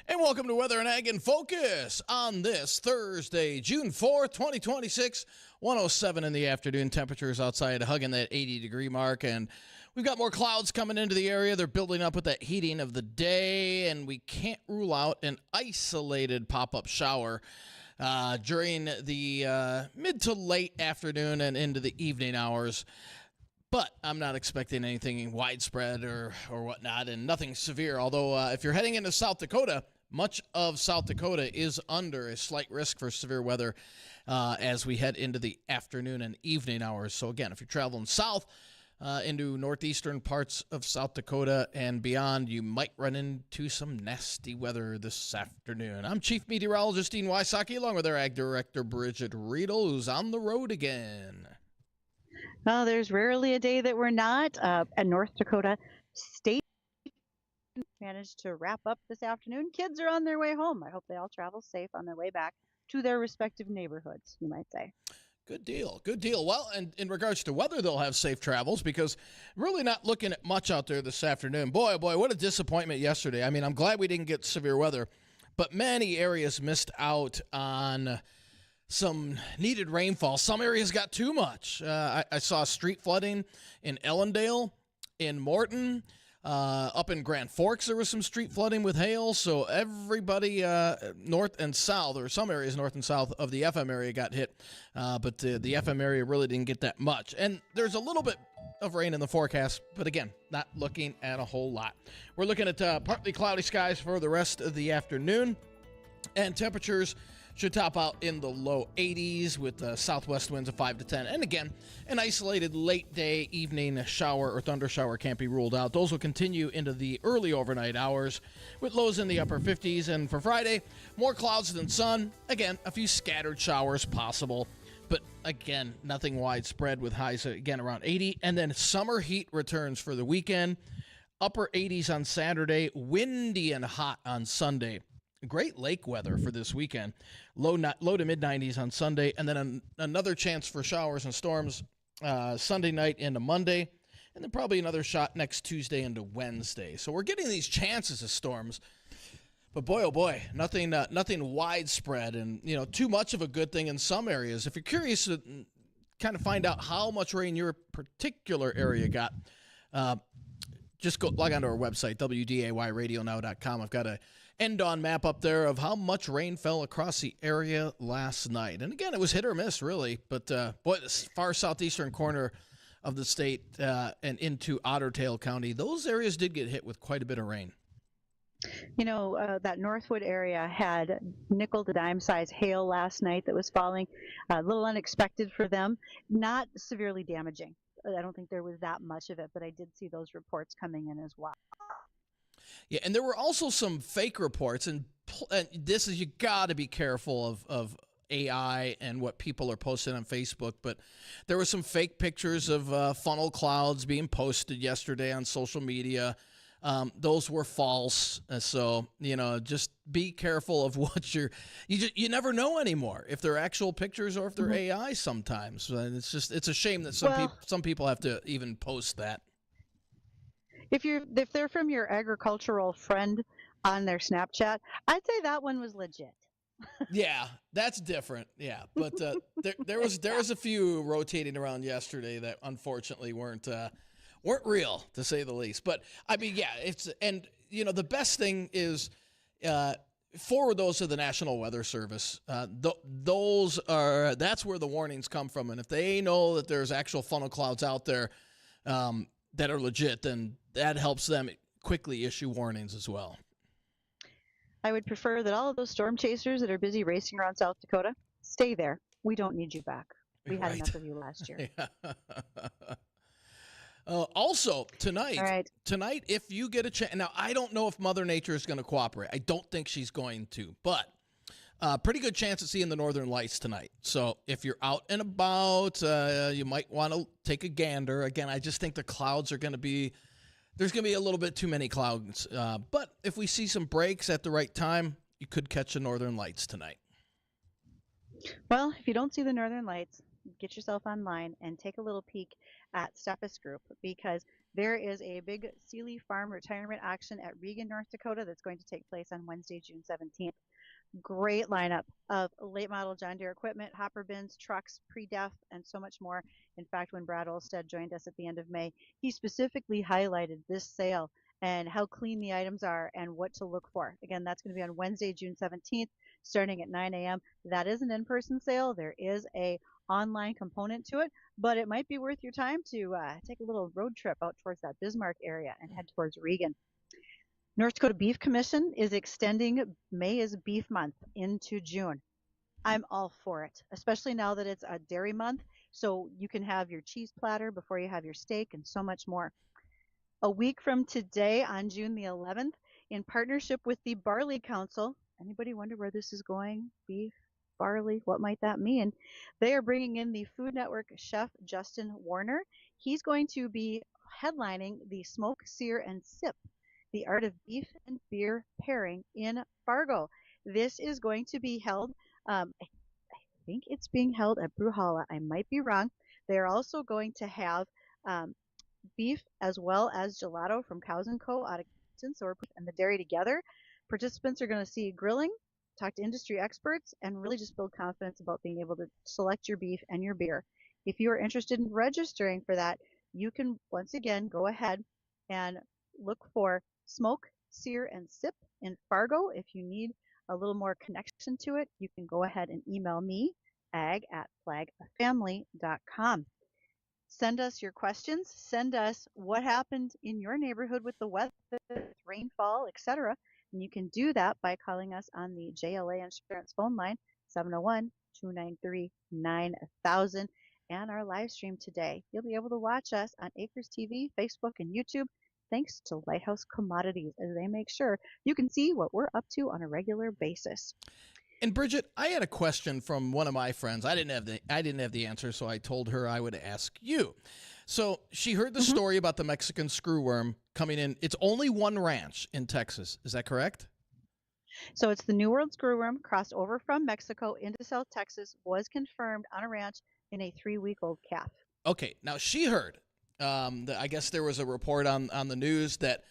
And welcome to Weather and Ag in Focus on this Thursday, June 4th, 2026, 107 in the afternoon. Temperatures outside hugging that 80-degree mark, and we've got more clouds coming into the area. They're building up with that heating of the day, and we can't rule out an isolated pop-up shower during the mid to late afternoon and into the evening hours. But I'm not expecting anything widespread or whatnot, and nothing severe. Although if you're heading into South Dakota, much of South Dakota is under a slight risk for severe weather as we head into the afternoon and evening hours. So again, if you're traveling south into northeastern parts of South Dakota and beyond, you might run into some nasty weather this afternoon. I'm Chief Meteorologist Dean Wysocki, along with our Ag Director Bridgette Readel, who's on the road again. Well, there's rarely a day that we're not. And North Dakota State managed to wrap up this afternoon. Kids are on their way home. I hope they all travel safe on their way back to their respective neighborhoods, you might say. Good deal. Good deal. Well, and in regards to weather, they'll have safe travels because really not looking at much out there this afternoon. Boy, oh boy, what a disappointment yesterday. I mean, I'm glad we didn't get severe weather, but many areas missed out on some needed rainfall. Some areas got too much. I saw street flooding in Ellendale, in Morton, up in Grand Forks. There was some street flooding with hail. So everybody north and south, or some areas north and south of the FM area got hit. But the FM area really didn't get that much. And there's a little bit of rain in the forecast, but again, not looking at a whole lot. We're looking at partly cloudy skies for the rest of the afternoon, and temperatures should top out in the low 80s with southwest winds of 5 to 10. And again, an isolated late day, evening shower or thunder shower can't be ruled out. Those will continue into the early overnight hours with lows in the upper 50s. And for Friday, more clouds than sun. Again, a few scattered showers possible. But again, nothing widespread with highs again around 80. And then summer heat returns for the weekend. Upper 80s on Saturday, windy and hot on Sunday. Great lake weather for this weekend. Low to mid 90s on Sunday, and then another chance for showers and storms Sunday night into Monday, and then probably another shot next Tuesday into Wednesday. So we're getting these chances of storms, but boy, oh boy, nothing widespread, and too much of a good thing in some areas. If you're curious to kind of find out how much rain your particular area got, just log on to our website, WDAYradionow.com. I've got a end-on map up there of how much rain fell across the area last night. And again, it was hit or miss, really. But, boy, the far southeastern corner of the state and into Otter Tail County, those areas did get hit with quite a bit of rain. That Northwood area had nickel to dime size hail last night that was falling. A little unexpected for them, not severely damaging. I don't think there was that much of it, but I did see those reports coming in as well. Yeah, and there were also some fake reports, and this is, you got to be careful of AI and what people are posting on Facebook, but there were some fake pictures of funnel clouds being posted yesterday on social media. Those were false, so just be careful of what you never know anymore if they're actual pictures or if they're AI sometimes. And it's a shame that some people have to even post that. If they're from your agricultural friend on their Snapchat, I'd say that one was legit. Yeah, that's different. Yeah, but there was a few rotating around yesterday that unfortunately weren't real, to say the least. But I mean, yeah, the best thing is forward those to the National Weather Service. That's where the warnings come from, and if they know that there's actual funnel clouds out there that are legit, then that helps them quickly issue warnings as well. I would prefer that all of those storm chasers that are busy racing around South Dakota stay there. We don't need you back. We had enough of you last year. Yeah. Also, tonight, if you get a chance, now I don't know if Mother Nature is going to cooperate. I don't think she's going to, but pretty good chance of seeing the Northern Lights tonight. So if you're out and about, you might want to take a gander. Again, I just think the clouds are going to be, there's going to be a little bit too many clouds. But if we see some breaks at the right time, you could catch the Northern Lights tonight. Well, if you don't see the Northern Lights, get yourself online and take a little peek at Steffes Group, because There is a big Sealy Farm retirement auction at Regan, North Dakota that's going to take place on Wednesday, June 17th. Great lineup of late model John Deere equipment, hopper bins, trucks, pre-def, and so much more. In fact, when Brad Olstead joined us at the end of May, he specifically highlighted this sale and how clean the items are and what to look for. Again, that's going to be on Wednesday, June 17th, starting at 9 a.m. That is an in-person sale. There is a online component to it, but it might be worth your time to take a little road trip out towards that Bismarck area and head towards Regan. North Dakota Beef Commission is extending May is Beef Month into June. I'm all for it, especially now that it's a dairy month, so you can have your cheese platter before you have your steak and so much more. A week from today, on June the 11th, in partnership with the Barley Council, anybody wonder where this is going? Beef, barley, what might that mean? They are bringing in the Food Network chef Justin Warner. He's going to be headlining the Smoke, Sear, and Sip, the Art of Beef and Beer Pairing in Fargo. This is going to be held, I think it's being held at Brewhalla. I might be wrong. They're also going to have beef as well as gelato from Cows & Co. out of Kingston, so we're putting the dairy together. Participants are going to see grilling, talk to industry experts, and really just build confidence about being able to select your beef and your beer. If you are interested in registering for that, you can once again go ahead and look for Smoke, Sear, and Sip in Fargo. If you need a little more connection to it, you can go ahead and email me, ag@flagafamily.com. Send us your questions. Send us what happened in your neighborhood with the weather, rainfall, etc. And you can do that by calling us on the JLA Insurance phone line, 701-293-9000, and our live stream today. You'll be able to watch us on Acres TV, Facebook, and YouTube, thanks to Lighthouse Commodities, as they make sure you can see what we're up to on a regular basis. And Bridgette, I had a question from one of my friends. I didn't have the answer, so I told her I would ask you. So she heard the story about the Mexican screwworm coming in. It's only one ranch in Texas. Is that correct? So it's the New World screwworm crossed over from Mexico into South Texas, was confirmed on a ranch in a 3-week-old calf. Okay, now she heard. I guess there was a report on the news that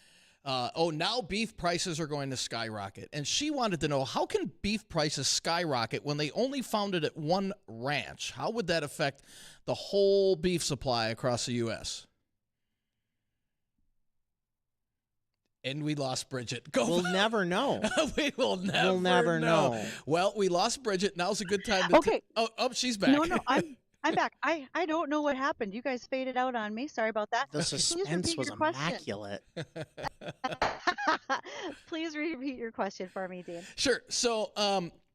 now beef prices are going to skyrocket. And she wanted to know, how can beef prices skyrocket when they only found it at one ranch? How would that affect the whole beef supply across the U.S.? And we lost Bridgette. We'll never know. We will never We'll never know. Well, we lost Bridgette. Now's a good time to... Okay. She's back. No, I'm back. I don't know what happened. You guys faded out on me. Sorry about that. The suspense was immaculate. Please repeat your question for me, Dean. Sure. So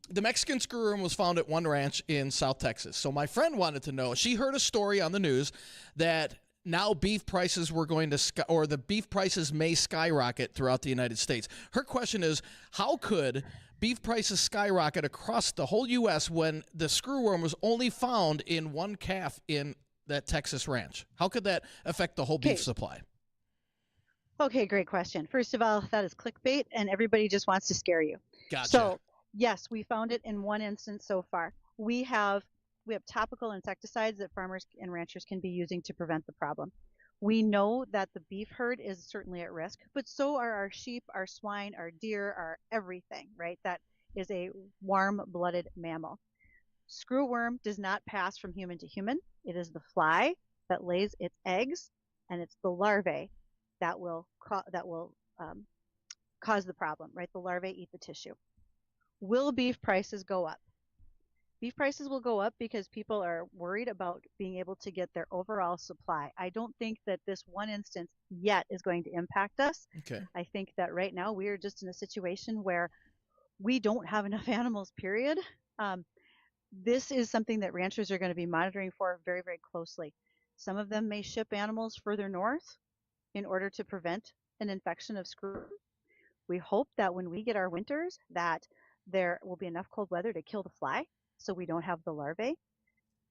the Mexican screwworm was found at one ranch in South Texas. So my friend wanted to know, she heard a story on the news that now beef prices were going to the beef prices may skyrocket throughout the United States. Her question is, how could beef prices skyrocket across the whole U.S. when the screwworm was only found in one calf in that Texas ranch? How could that affect the whole beef supply? Okay, great question. First of all, that is clickbait, and everybody just wants to scare you. Gotcha. So, yes, we found it in one instance so far. We have topical insecticides that farmers and ranchers can be using to prevent the problem. We know that the beef herd is certainly at risk, but so are our sheep, our swine, our deer, our everything, right? That is a warm-blooded mammal. Screwworm does not pass from human to human. It is the fly that lays its eggs, and it's the larvae that will cause the problem, right? The larvae eat the tissue. Will beef prices go up? Beef prices will go up because people are worried about being able to get their overall supply. I don't think that this one instance yet is going to impact us. Okay. I think that right now we are just in a situation where we don't have enough animals, period. This is something that ranchers are going to be monitoring for very, very closely. Some of them may ship animals further north in order to prevent an infection of screwworm. We hope that when we get our winters that there will be enough cold weather to kill the fly, so we don't have the larvae.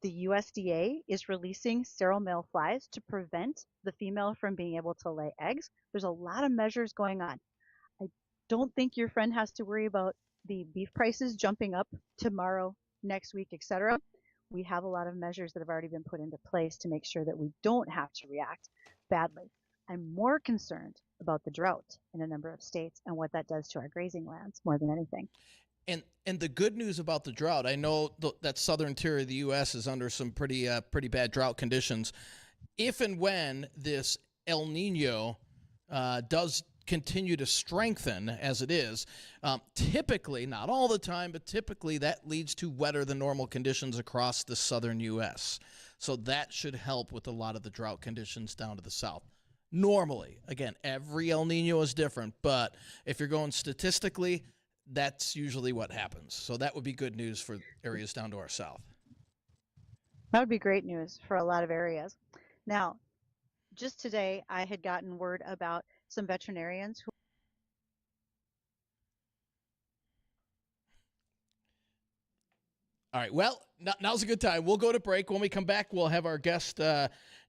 The USDA is releasing sterile male flies to prevent the female from being able to lay eggs. There's a lot of measures going on. I don't think your friend has to worry about the beef prices jumping up tomorrow, next week, etc. We have a lot of measures that have already been put into place to make sure that we don't have to react badly. I'm more concerned about the drought in a number of states and what that does to our grazing lands more than anything. And the good news about the drought, I know that southern tier of the U.S. is under some pretty bad drought conditions. If and when this El Nino does continue to strengthen as it is, typically, not all the time, but typically that leads to wetter than normal conditions across the southern U.S. So that should help with a lot of the drought conditions down to the south. Normally, again, every El Nino is different, but if you're going statistically, that's usually what happens. So that would be good news for areas down to our south. That would be great news for a lot of areas. Now, just today, I had gotten word about some veterinarians who. All right. Well, now's a good time. We'll go to break. When we come back, we'll have our guest,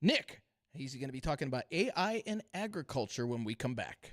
Nick. He's going to be talking about AI in agriculture when we come back.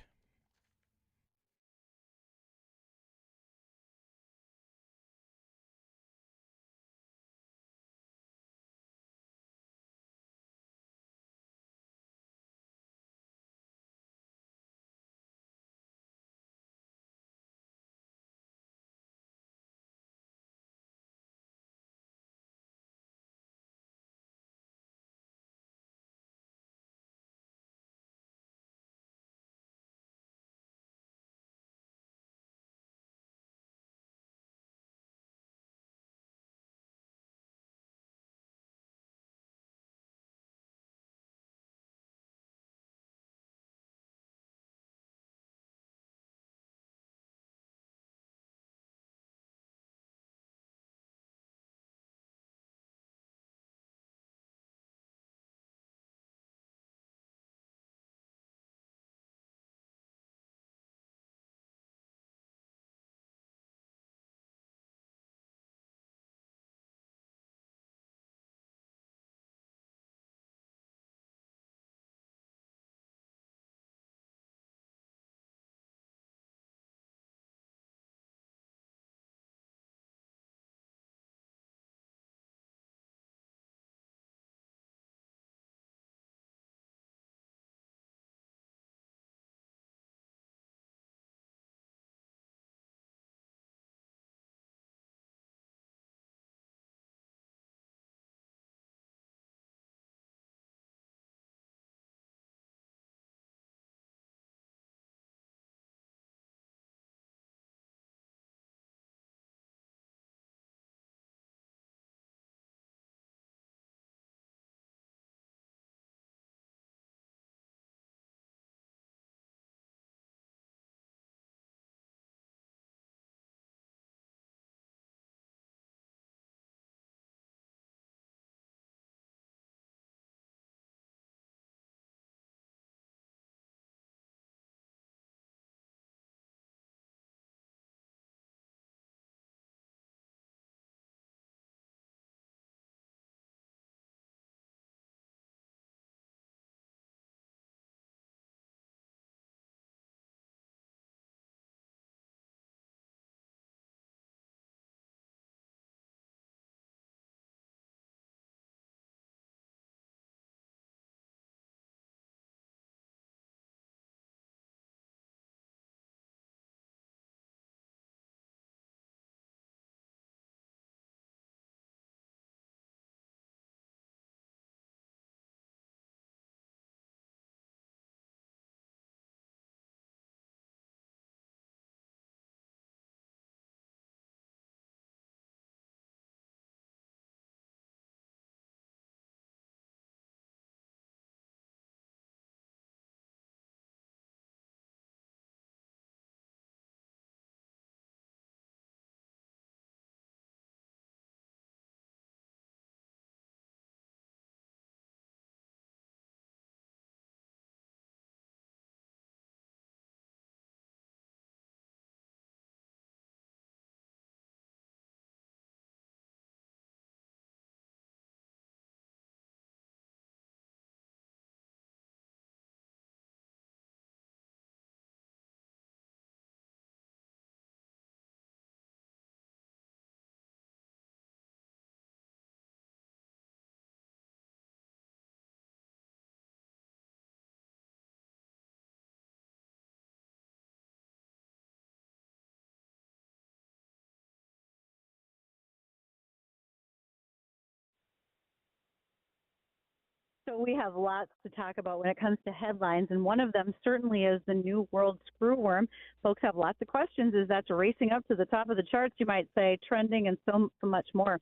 So we have lots to talk about when it comes to headlines, and one of them certainly is the new world screwworm. Folks have lots of questions as that's racing up to the top of the charts, you might say, trending and so much more.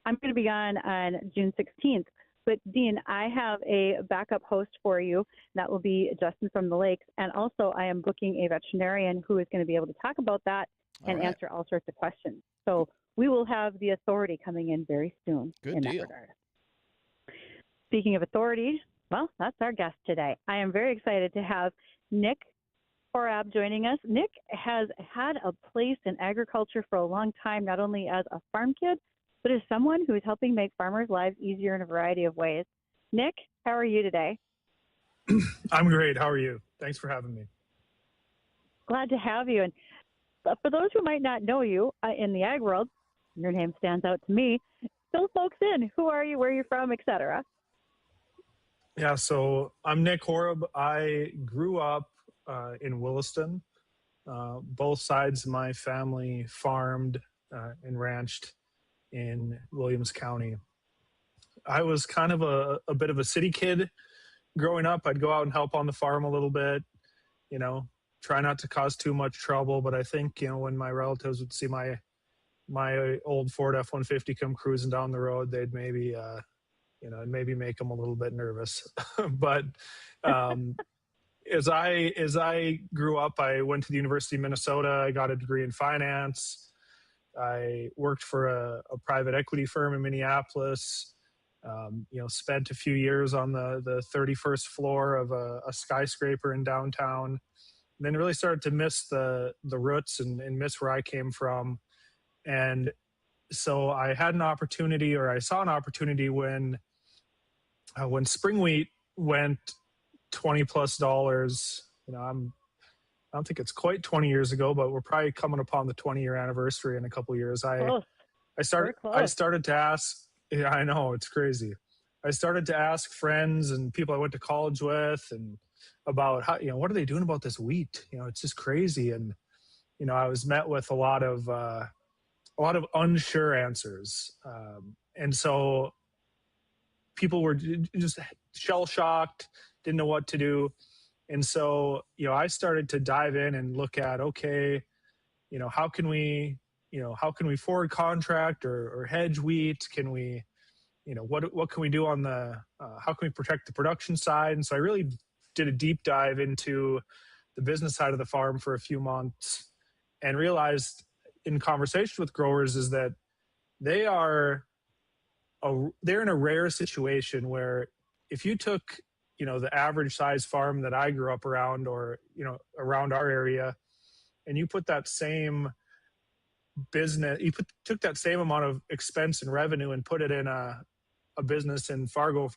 I'm going to be on June 16th, but Dean, I have a backup host for you. That will be Justin from the Lakes, and also I am booking a veterinarian who is going to be able to talk about that and answer all sorts of questions. So we will have the authority coming in very soon. Good deal. That regard. Speaking of authority, well, that's our guest today. I am very excited to have Nick Horab joining us. Nick has had a place in agriculture for a long time, not only as a farm kid, but as someone who is helping make farmers' lives easier in a variety of ways. Nick, how are you today? I'm great. How are you? Thanks for having me. Glad to have you. And for those who might not know you in the ag world, your name stands out to me. Fill folks in. Who are you, where you're from, etc. Yeah, so I'm Nick Horab. I grew up in Williston. Both sides of my family farmed and ranched in Williams County. I was kind of a bit of a city kid growing up. I'd go out and help on the farm a little bit, try not to cause too much trouble. But I think, when my relatives would see my old Ford F-150 come cruising down the road, they'd maybe maybe make them a little bit nervous. But as I grew up, I went to the University of Minnesota. I got a degree in finance. I worked for a private equity firm in Minneapolis. Spent a few years on the 31st floor of a skyscraper in downtown. And then really started to miss the roots and miss where I came from. And so I had an opportunity, or I saw an opportunity when spring wheat went $20+. I don't think it's quite 20 years ago, but we're probably coming upon the 20-year anniversary in a couple of years. I started to ask. Yeah, I know, it's crazy. I started to ask friends and people I went to college with, and about how, what are they doing about this wheat? It's just crazy. And I was met with a lot of unsure answers, and so people were just shell shocked, didn't know what to do. And so, I started to dive in and look at, okay, how can we forward contract or hedge wheat? Can we, what can we do on how can we protect the production side? And so I really did a deep dive into the business side of the farm for a few months, and realized in conversation with growers is that they're in a rare situation where if you took, the average size farm that I grew up around, or, around our area, and you put that same business, took that same amount of expense and revenue and put it in a business in Fargo,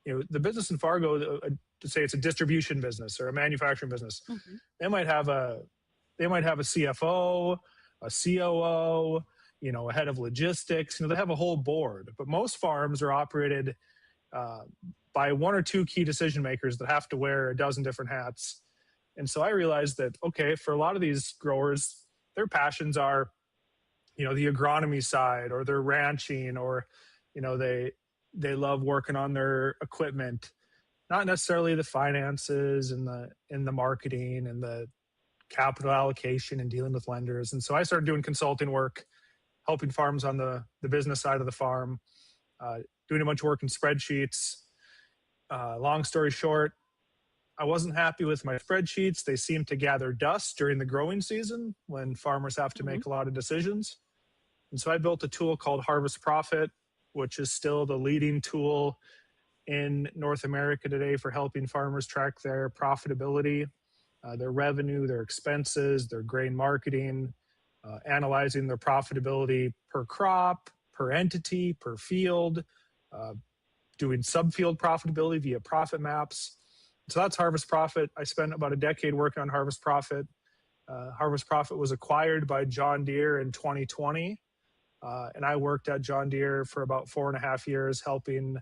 the business in Fargo, to say it's a distribution business or a manufacturing business, mm-hmm. They might have a CFO, a COO, a head of logistics. They have a whole board. But most farms are operated by one or two key decision makers that have to wear a dozen different hats. And so I realized that, okay, for a lot of these growers, their passions are, the agronomy side, or their ranching, or, they love working on their equipment, not necessarily the finances and the marketing and the capital allocation and dealing with lenders. And so I started doing consulting work, helping farms on the business side of the farm, doing a bunch of work in spreadsheets. Long story short, I wasn't happy with my spreadsheets. They seemed to gather dust during the growing season when farmers have to make a lot of decisions. And so I built a tool called Harvest Profit, which is still the leading tool in North America today for helping farmers track their profitability, their revenue, their expenses, their grain marketing, analyzing their profitability per crop, per entity, per field, doing subfield profitability via profit maps. So that's Harvest Profit. I spent about a decade working on Harvest Profit. Harvest Profit was acquired by John Deere in 2020. And I worked at John Deere for about 4.5 years helping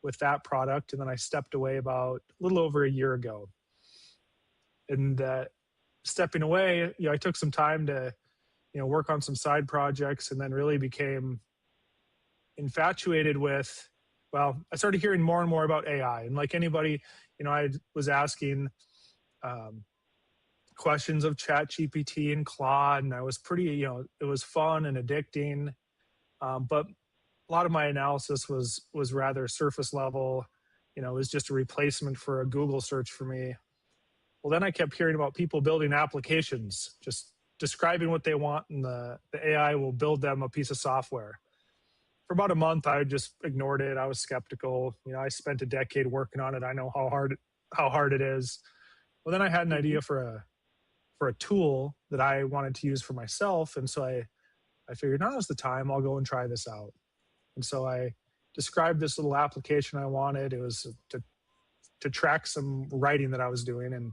with that product. And then I stepped away about a little over a year ago. And stepping away, I took some time to, work on some side projects, and then really became infatuated with well, I started hearing more and more about AI, and like anybody, I was asking questions of ChatGPT and Claude, and I was pretty, it was fun and addicting, but a lot of my analysis was rather surface level. It was just a replacement for a Google search for me. Well, then I kept hearing about people building applications, just describing what they want, and the AI will build them a piece of software. For about a month, I just ignored it. I was skeptical. I spent a decade working on it. I know how hard it is. Well, then I had an idea for a tool that I wanted to use for myself, and so I figured now's the time. I'll go and try this out. And so I described this little application I wanted. It was to track some writing that I was doing, and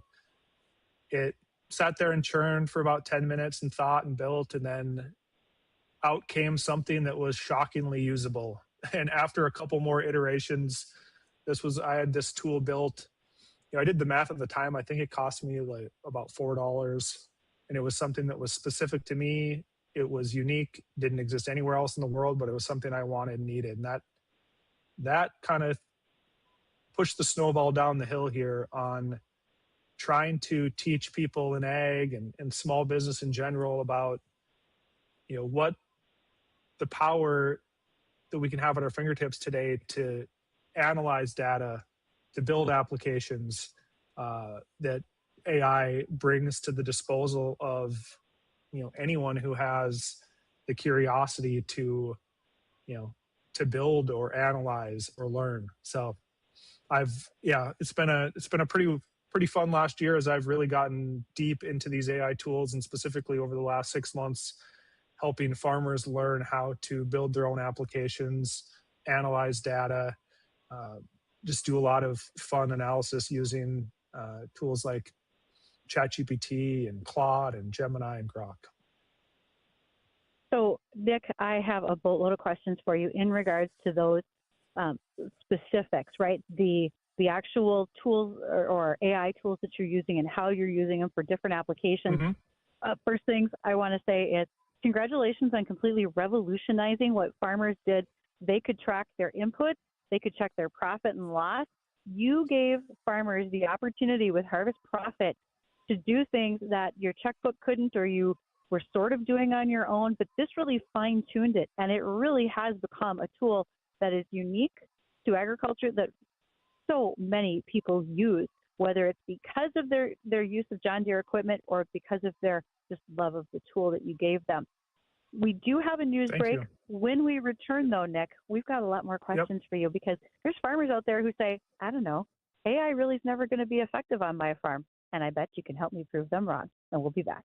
it sat there and churned for about 10 minutes and thought and built, and then out came something that was shockingly usable. And after a couple more iterations, I had this tool built. I did the math at the time. I think it cost me like about $4, and it was something that was specific to me. It was unique, didn't exist anywhere else in the world, but it was something I wanted and needed. And that kind of pushed the snowball down the hill here on trying to teach people in ag and small business in general about, what the power that we can have at our fingertips today to analyze data, to build applications that AI brings to the disposal of, anyone who has the curiosity to build or analyze or learn. So it's been a pretty fun last year as I've really gotten deep into these AI tools, and specifically over the last 6 months, helping farmers learn how to build their own applications, analyze data, just do a lot of fun analysis using tools like ChatGPT and Claude and Gemini and Grok. So, Nick, I have a boatload of questions for you in regards to those specifics, right? The actual tools or AI tools that you're using and how you're using them for different applications. Mm-hmm. First things I want to say is congratulations on completely revolutionizing what farmers did. They could track their inputs. They could check their profit and loss. You gave farmers the opportunity with Harvest Profit to do things that your checkbook couldn't, or you were sort of doing on your own, but this really fine-tuned it, and it really has become a tool that is unique to agriculture that so many people use, whether it's because of their use of John Deere equipment or because of their just love of the tool that you gave them. We do have a news break. You. When we return, though, Nick, we've got a lot more questions for you, because there's farmers out there who say, I don't know, AI really is never going to be effective on my farm, and I bet you can help me prove them wrong. And we'll be back.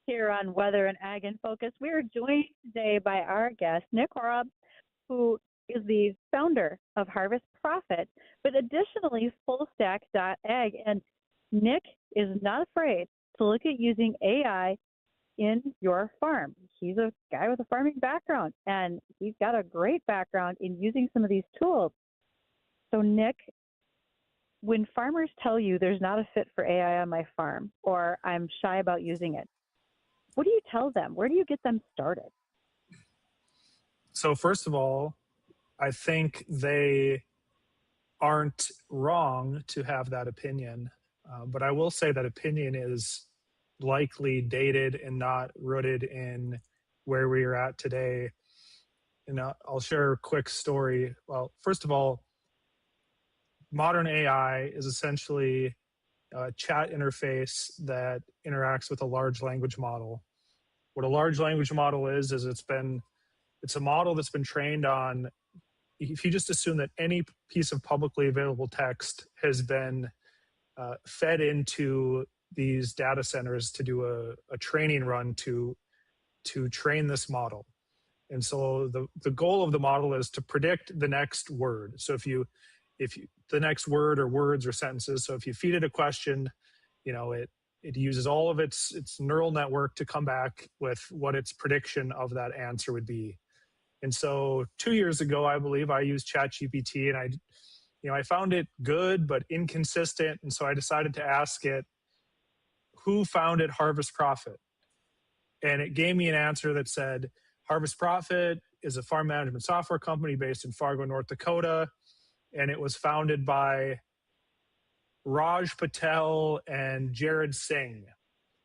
here on Weather and Ag in Focus. We are joined today by our guest, Nick Robb, who is the founder of Harvest Profit, but additionally FullStack.ag. And Nick is not afraid to look at using AI in your farm. He's a guy with a farming background, and he's got a great background in using some of these tools. So Nick, when farmers tell you there's not a fit for AI on my farm, or I'm shy about using it, what do you tell them? Where do you get them started? So first of all, I think they aren't wrong to have that opinion. But I will say that opinion is likely dated and not rooted in where we are at today. And I'll share a quick story. Well, first of all, modern AI is essentially a chat interface that interacts with a large language model. What a large language model is it's a model that's been trained on, if you just assume that any piece of publicly available text has been fed into these data centers to do a training run to train this model. And so the goal of the model is to predict the next word. So if you the next word or words or sentences, so if you feed it a question, it uses all of its neural network to come back with what its prediction of that answer would be. And so 2 years ago, I believe I used ChatGPT, and I found it good but inconsistent. And so I decided to ask it, who founded Harvest Profit? And it gave me an answer that said, Harvest Profit is a farm management software company based in Fargo, North Dakota. And it was founded by Raj Patel and Jared Singh.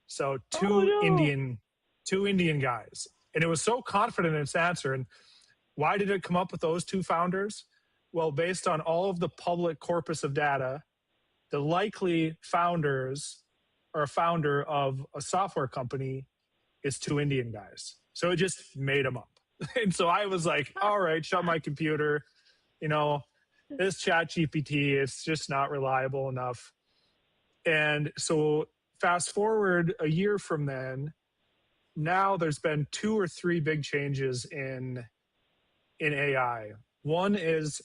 So two Indian guys. And it was so confident in its answer. And why did it come up with those two founders? Well, based on all of the public corpus of data, the likely founders or founder of a software company is two Indian guys. So it just made them up. And so I was like, all right, shut my computer. This ChatGPT, it's just not reliable enough. And so fast forward a year from then, now there's been 2 or 3 big changes in AI. One is,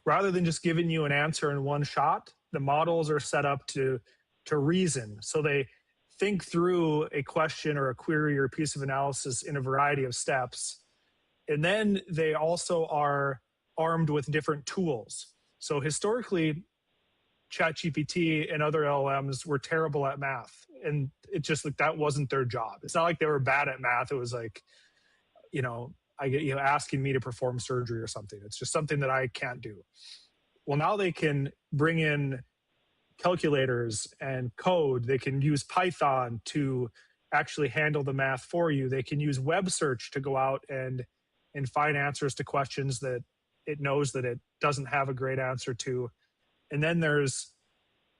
rather than just giving you an answer in one shot, the models are set up to reason. So they think through a question or a query or a piece of analysis in a variety of steps. And then they also are armed with different tools. So historically, ChatGPT and other LLMs were terrible at math. And it just like that wasn't their job. It's not like they were bad at math. It was like, asking me to perform surgery or something. It's just something that I can't do. Well, now they can bring in calculators and code. They can use Python to actually handle the math for you. They can use web search to go out and find answers to questions that it knows that it doesn't have a great answer to. And then there's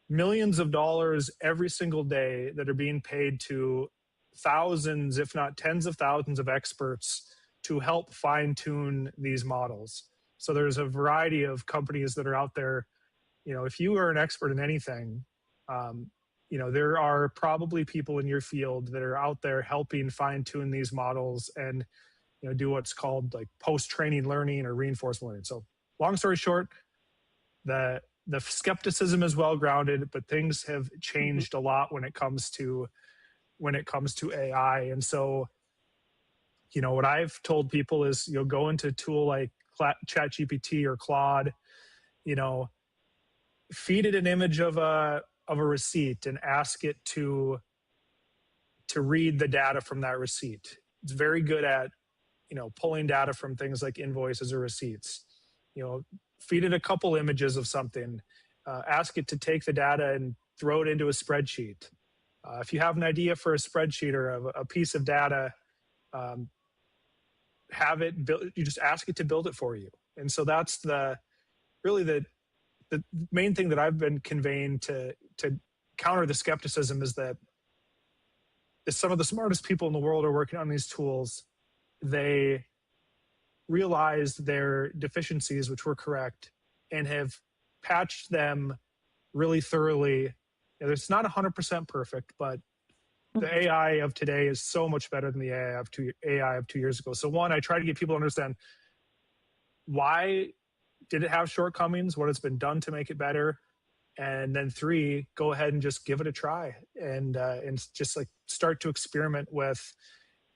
millions of dollars every single day that are being paid to thousands, if not tens of thousands of experts to help fine tune these models. So there's a variety of companies that are out there. If you are an expert in anything, there are probably people in your field that are out there helping fine tune these models and do what's called like post-training learning or reinforcement learning. So long story short, the skepticism is well grounded, but things have changed a lot when it comes to AI. And so, what I've told people is, go into a tool like ChatGPT or Claude, feed it an image of a receipt and ask it to read the data from that receipt. It's very good at pulling data from things like invoices or receipts. Feed it a couple images of something, ask it to take the data and throw it into a spreadsheet. If you have an idea for a spreadsheet or a piece of data, have it built. You just ask it to build it for you. And so that's the main thing that I've been conveying to counter the skepticism is that some of the smartest people in the world are working on these tools. They realized their deficiencies, which were correct, and have patched them really thoroughly. It's not 100% perfect, but the AI of today is so much better than the AI of 2 years ago. So one, I try to get people to understand why did it have shortcomings, what has been done to make it better, and then three, go ahead and just give it a try and just like start to experiment with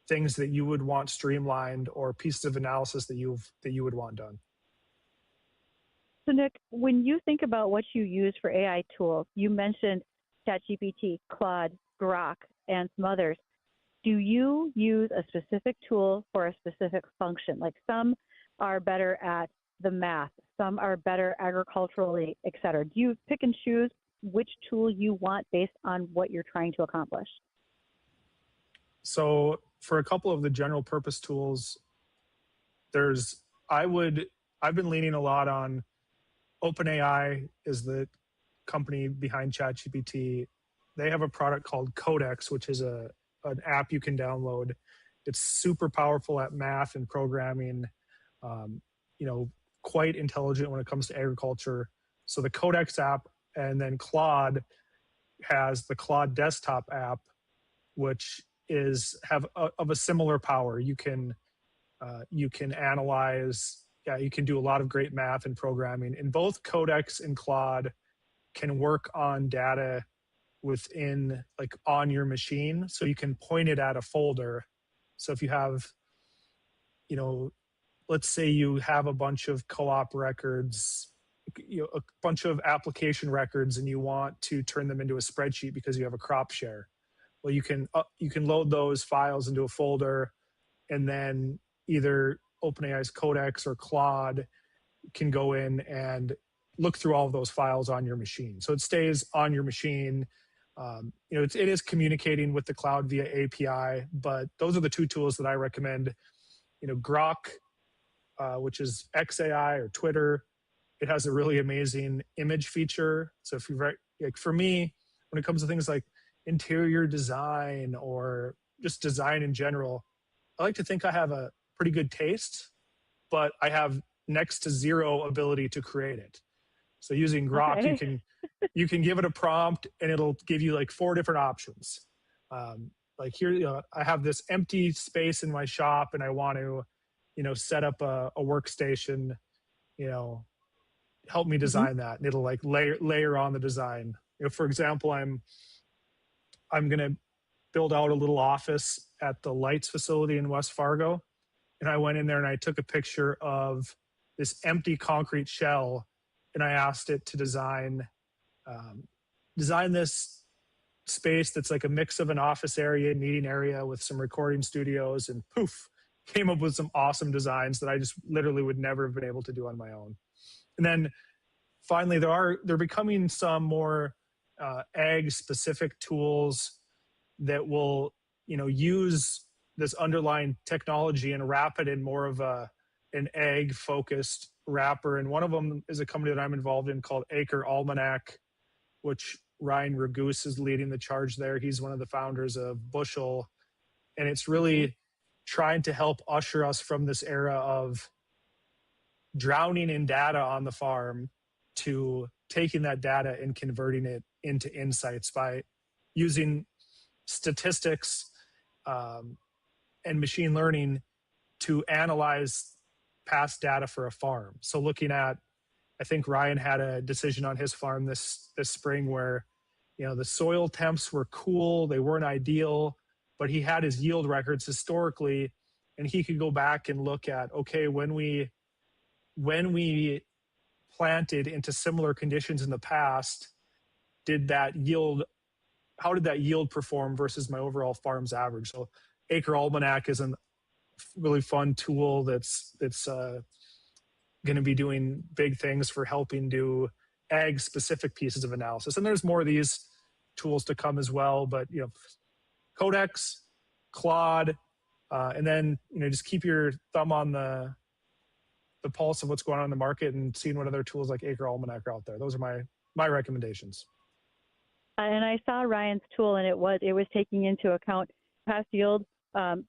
things that you would want streamlined or pieces of analysis that you would want done. So Nick, when you think about what you use for AI tools, you mentioned ChatGPT, Claude, Grok, and some others. Do you use a specific tool for a specific function? Like some are better at the math, some are better agriculturally, et cetera. Do you pick and choose which tool you want based on what you're trying to accomplish? So for a couple of the general purpose tools, I've been leaning a lot on OpenAI is the company behind ChatGPT. They have a product called Codex, which is an app you can download. It's super powerful at math and programming, quite intelligent when it comes to agriculture. So the Codex app, and then Claude has the Claude desktop app, which have a similar power. You can analyze, you can do a lot of great math and programming. And both Codex and Claude can work on data within, like, on your machine. So you can point it at a folder. So if you have, let's say you have a bunch of co-op records, a bunch of application records, and you want to turn them into a spreadsheet because you have a crop share. Well, you can load those files into a folder, and then either OpenAI's Codex or Claude can go in and look through all of those files on your machine. So it stays on your machine. It is communicating with the cloud via API, but those are the two tools that I recommend. Grok, which is XAI or Twitter, it has a really amazing image feature. So if you write, like for me, when it comes to things like interior design or just design in general, I like to think I have a pretty good taste, but I have next to zero ability to create it. So using Grok, okay, you can give it a prompt and it'll give you like 4 different options. Like here, I have this empty space in my shop and I want to, set up a workstation, help me design that. And it'll like layer on the design. For example, I'm going to build out a little office at the lights facility in West Fargo. And I went in there and I took a picture of this empty concrete shell, and I asked it to design this space that's like a mix of an office area, meeting area with some recording studios, and poof, came up with some awesome designs that I just literally would never have been able to do on my own. And then finally, they're becoming some more ag specific tools that will, use this underlying technology and wrap it in more of an ag focused wrapper. And one of them is a company that I'm involved in called Acre Almanac, which Ryan Ragoose is leading the charge there. He's one of the founders of Bushel. And it's really trying to help usher us from this era of drowning in data on the farm to taking that data and converting it into insights by using statistics and machine learning to analyze past data for a farm. So looking at, I think Ryan had a decision on his farm this spring where, the soil temps were cool, they weren't ideal, but he had his yield records historically, and he could go back and look at, okay, when we planted into similar conditions in the past, how did that yield perform versus my overall farm's average? So Acre Almanac is a really fun tool that's going to be doing big things for helping do ag specific pieces of analysis. And there's more of these tools to come as well, but Codex, Claude, and then just keep your thumb on the pulse of what's going on in the market and seeing what other tools like Acre Almanac are out there. Those are my recommendations. And I saw Ryan's tool, and it was taking into account past yield,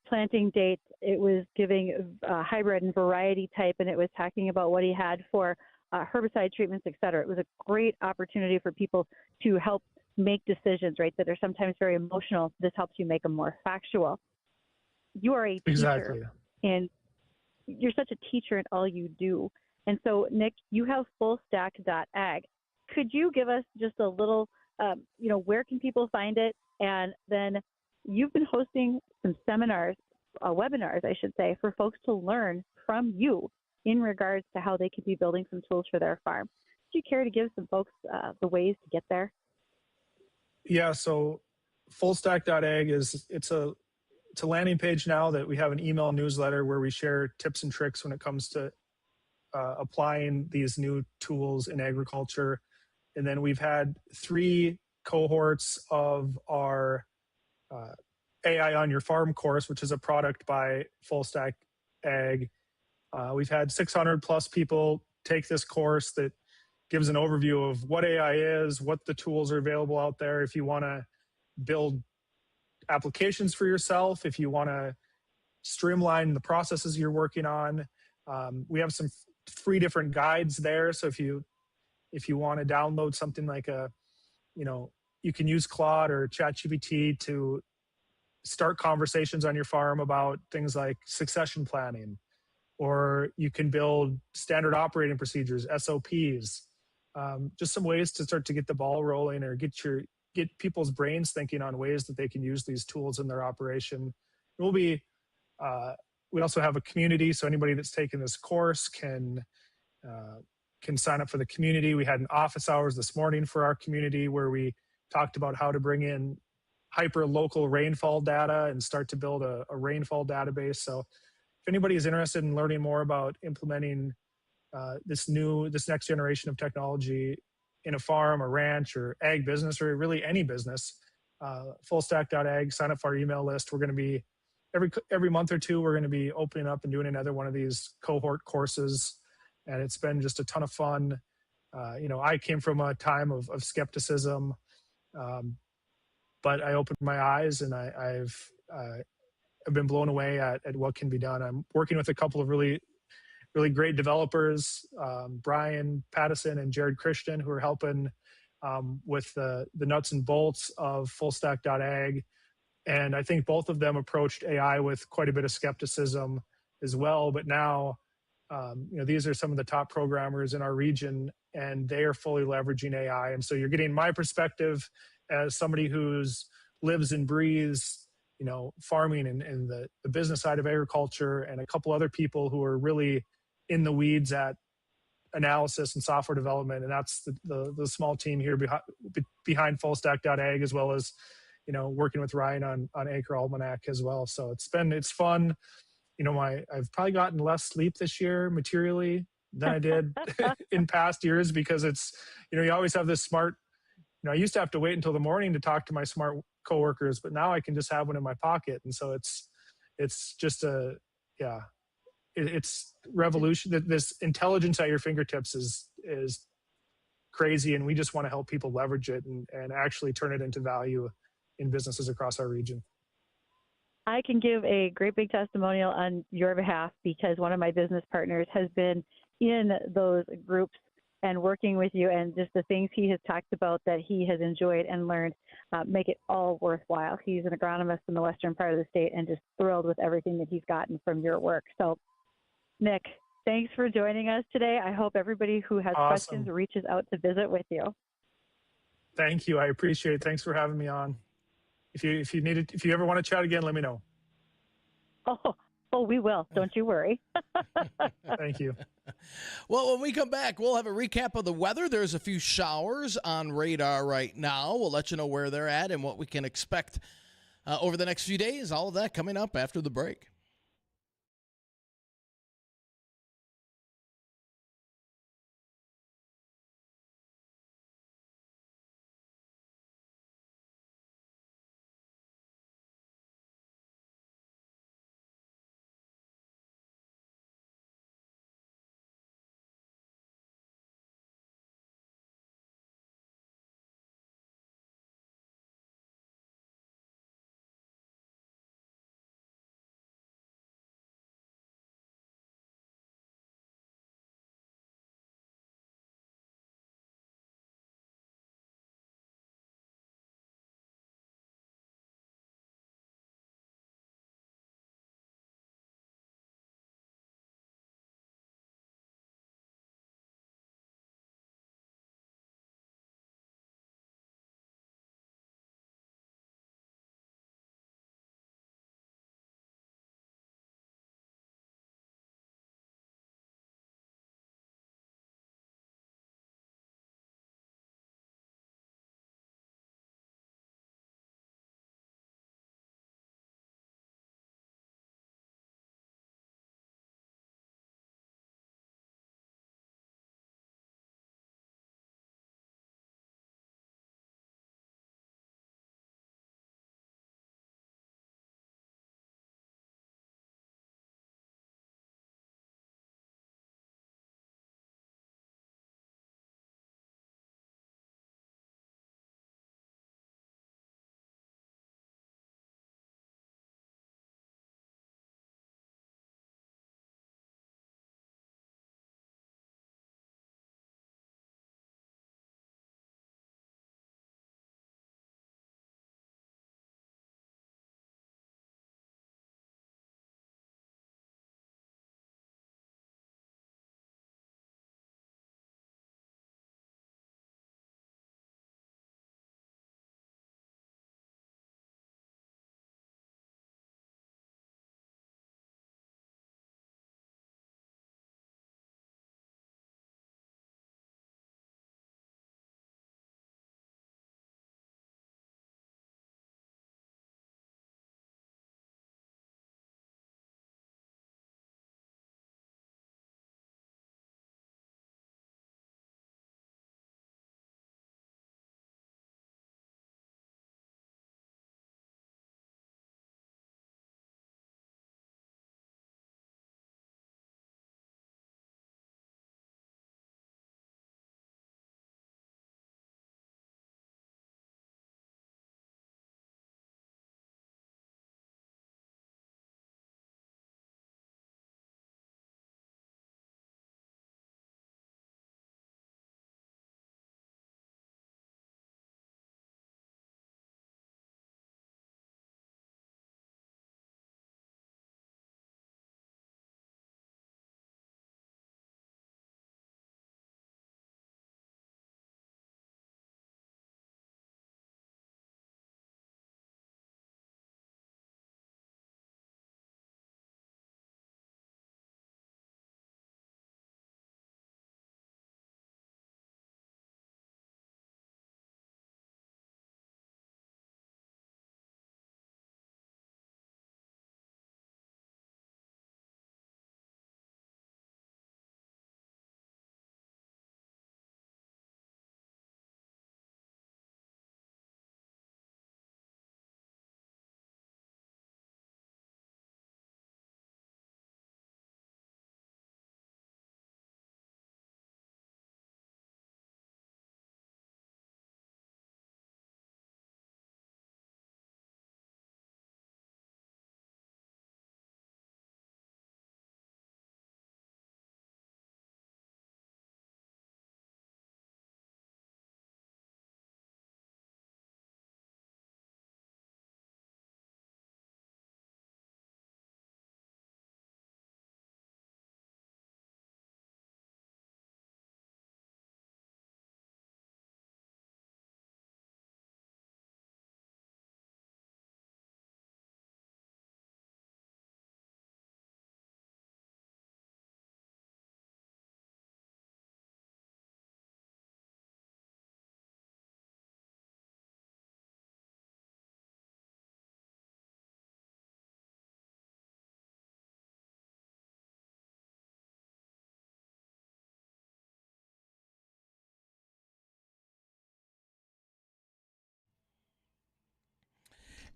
planting dates. It was giving hybrid and variety type, and it was talking about what he had for herbicide treatments, et cetera. It was a great opportunity for people to help make decisions, right, that are sometimes very emotional. This helps you make them more factual. You are a Exactly. teacher, and you're such a teacher in all you do. And so, Nick, you have fullstack.ag. Could you give us just a little, where can people find it? And then you've been hosting some seminars, webinars, I should say, for folks to learn from you in regards to how they could be building some tools for their farm. Do you care to give some folks the ways to get there? Yeah, so fullstack.ag it's a landing page now that we have an email newsletter where we share tips and tricks when it comes to applying these new tools in agriculture. And then we've had 3 cohorts of our AI on your farm course, which is a product by Full Stack Ag. We've had 600 plus people take this course that gives an overview of what AI is, what the tools are available out there. If you want to build applications for yourself, if you want to streamline the processes you're working on, we have some free different guides there. So if you want to download something like you can use Claude or ChatGPT to start conversations on your farm about things like succession planning, or you can build standard operating procedures, SOPs, just some ways to start to get the ball rolling or get people's brains thinking on ways that they can use these tools in their operation. We also have a community, so anybody that's taken this course can sign up for the community. We had an office hours this morning for our community where we talked about how to bring in hyper local rainfall data and start to build a rainfall database. So if anybody is interested in learning more about implementing this next generation of technology in a farm, a ranch, or ag business, or really any business, fullstack.ag, sign up for our email list. We're going to be every month or two, we're going to be opening up and doing another one of these cohort courses, and it's been just a ton of fun. I came from a time of skepticism, but I opened my eyes, and I've been blown away at what can be done. I'm working with a couple of really great developers, Brian Pattison and Jared Christian, who are helping with the nuts and bolts of fullstack.ag. And I think both of them approached AI with quite a bit of skepticism as well. But now, these are some of the top programmers in our region, and they are fully leveraging AI. And so you're getting my perspective as somebody who's lives and breathes, farming and the business side of agriculture, and a couple other people who are really in the weeds at analysis and software development. And that's the small team here behind fullstack.ag, as well as working with Ryan on Acre Almanac as well. So it's fun. I've probably gotten less sleep this year materially than I did in past years, because it's, you always have this smart, I used to have to wait until the morning to talk to my smart coworkers, but now I can just have one in my pocket. And so it's just it's revolution. This intelligence at your fingertips is crazy. And we just want to help people leverage it and actually turn it into value in businesses across our region. I can give a great big testimonial on your behalf, because one of my business partners has been in those groups and working with you, and just the things he has talked about that he has enjoyed and learned make it all worthwhile. He's an agronomist in the western part of the state and just thrilled with everything that he's gotten from your work. So, Nick, thanks for joining us today. I hope everybody who has questions reaches out to visit with you. Thank you. I appreciate it. Thanks for having me on. If you ever want to chat again, let me know. Oh, we will. Don't you worry. Thank you. Well, when we come back, we'll have a recap of the weather. There's a few showers on radar right now. We'll let you know where they're at and what we can expect over the next few days. All of that coming up after the break.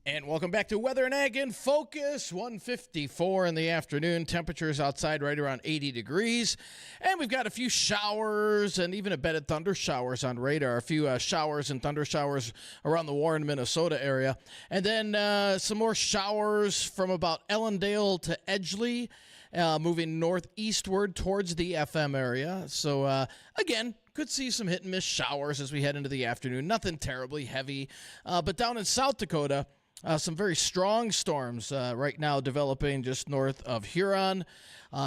And welcome back to Weather and Ag in Focus. 1:54 in the afternoon. Temperatures outside right around 80 degrees. And we've got a few showers and even embedded thunder showers on radar. A few showers and thunder showers around the Warren, Minnesota area. And then some more showers from about Ellendale to Edgeley, moving northeastward towards the FM area. So, again, could see some hit and miss showers as we head into the afternoon. Nothing terribly heavy. But down in South Dakota, some very strong storms right now developing just north of Huron.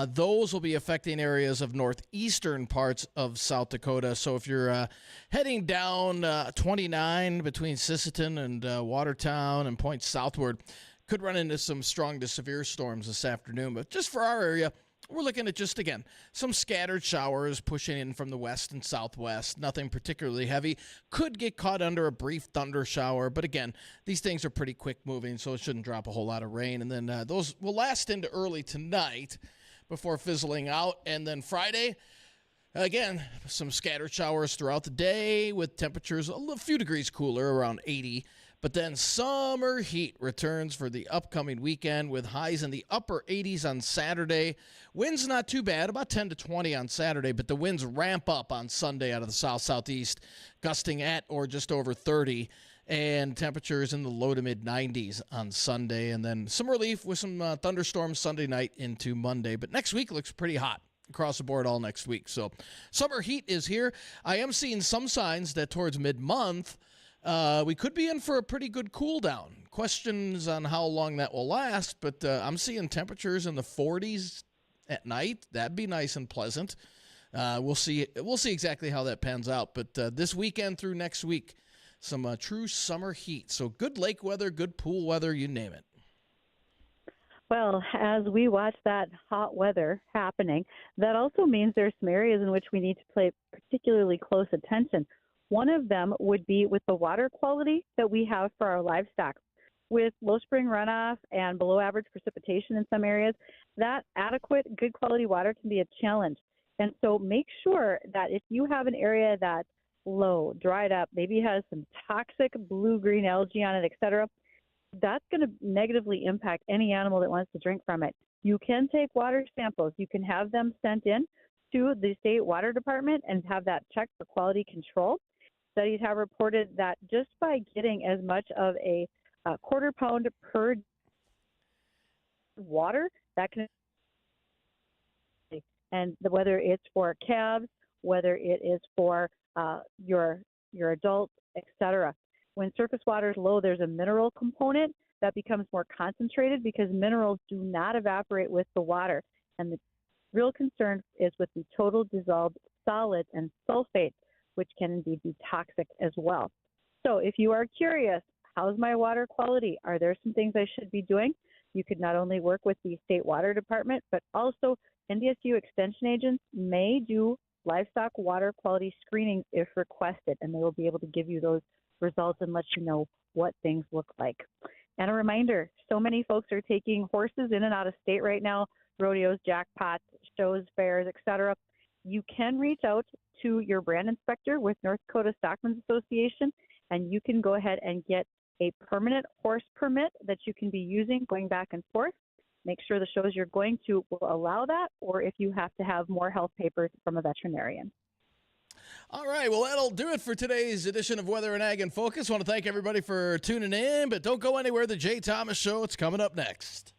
Those will be affecting areas of northeastern parts of South Dakota. So if you're heading down 29 between Sisseton and Watertown and points southward, could run into some strong to severe storms this afternoon. But just for our area, we're looking at just, again, some scattered showers pushing in from the west and southwest. Nothing particularly heavy. Could get caught under a brief thunder shower. But, again, these things are pretty quick moving, so it shouldn't drop a whole lot of rain. And then those will last into early tonight before fizzling out. And then Friday, again, some scattered showers throughout the day with temperatures a few degrees cooler, around 80. But then summer heat returns for the upcoming weekend with highs in the upper 80s on Saturday. Winds not too bad, about 10 to 20 on Saturday, but the winds ramp up on Sunday out of the south-southeast, gusting at or just over 30, and temperatures in the low to mid-90s on Sunday. And then some relief with some thunderstorms Sunday night into Monday. But next week looks pretty hot across the board all next week. So summer heat is here. I am seeing some signs that towards mid-month, we could be in for a pretty good cool down. Questions on how long that will last, but I'm seeing temperatures in the 40s at night. That'd be nice and pleasant. We'll see exactly how that pans out. But this weekend through next week, some true summer heat. So good lake weather, good pool weather, you name it. Well, as we watch that hot weather happening, that also means there's some areas in which we need to pay particularly close attention. One of them would be with the water quality that we have for our livestock. With low spring runoff and below average precipitation in some areas, that adequate, good quality water can be a challenge. And so make sure that if you have an area that's low, dried up, maybe has some toxic blue-green algae on it, etc., that's going to negatively impact any animal that wants to drink from it. You can take water samples. You can have them sent in to the state water department and have that checked for quality control. Studies have reported that just by getting as much of a quarter pound per water, that can, and whether it's for calves, whether it is for your adults, etc. When surface water is low, there's a mineral component that becomes more concentrated because minerals do not evaporate with the water. And the real concern is with the total dissolved solids and sulfates, which can indeed be toxic as well. So if you are curious, how's my water quality? Are there some things I should be doing? You could not only work with the state water department, but also NDSU extension agents may do livestock water quality screenings if requested, and they will be able to give you those results and let you know what things look like. And a reminder, so many folks are taking horses in and out of state right now, rodeos, jackpots, shows, fairs, etc. You can reach out to your brand inspector with North Dakota Stockmen's Association, and you can go ahead and get a permanent horse permit that you can be using going back and forth. Make sure the shows you're going to will allow that, or if you have to have more health papers from a veterinarian. All right, well, that'll do it for today's edition of Weather and Ag in Focus. I want to thank everybody for tuning in, but don't go anywhere. The Jay Thomas Show, it's coming up next.